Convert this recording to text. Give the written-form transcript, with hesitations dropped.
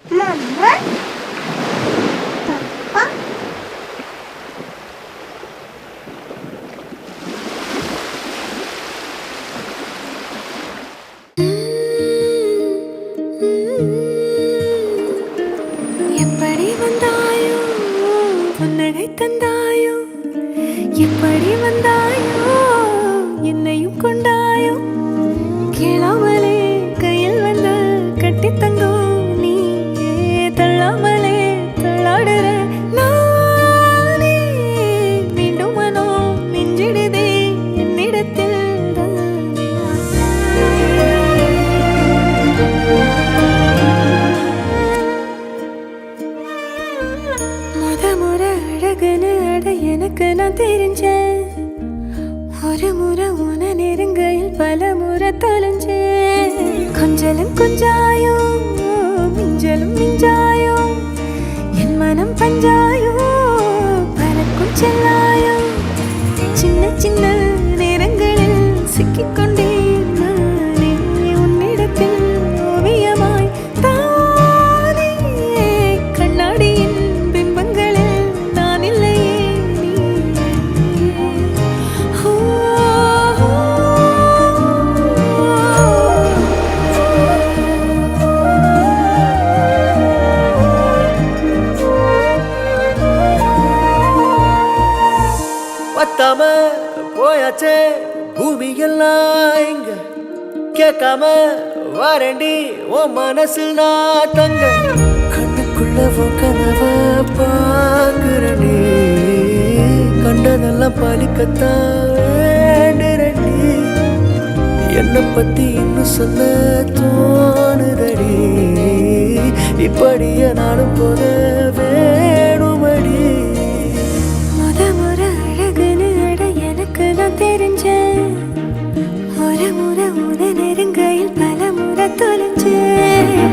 Mamma, Papa. எப்படி வந்தாயோ புன்னகை தந்தாயோ எப்படி வந்தாயோ என்னையும் கொண்டாயோ கேளாமலே கையில் வந்து கட்டி தங்கோ நீ தள்ளாமலே தள்ளாடுற நானே மீண்டும் மனோ நெஞ்சிடுதே என்னிடத்தில் முறை அழகுன்னு அட எனக்கு நான் தெரிஞ்சேன் ஒரு முறை உன நெருங்கையில் பல முறை தொலைஞ்சேன் கொஞ்சலும் கொஞ்சாயோ மிஞ்சலும் மிஞ்சாயோ என் மனம் பஞ்சாயோ பறக்கும் செல்லாயோ சின்ன சின்ன நேரங்களில் சிக்கிக்கொண்டேன் நானே உன்னிடத்தில் ஓவியமாய் தானே கண்ணாடியின் பிம்பங்களில் நான் இல்லையே நீ பத்தாம போயாச்சே பூமி எல்லாம் இங்க கேட்காம வாரண்டி உன் மனசில் நான் தங்க கண்ணுக்குள்ள உன் கனவ பாக்குறனே கண்டதெல்லாம் பலிக்கத்தான் வேண்டுறடி என்னை பத்தி இன்னும் சொல்ல தோணுதடி இப்படியே நானும் போத வேணுமடி முறை அழகுன்னு அட எனக்கு நான் தெரிஞ்சேன் ஒரு முறை உன நெருங்கையில் பல முறை தொலைஞ்சேன்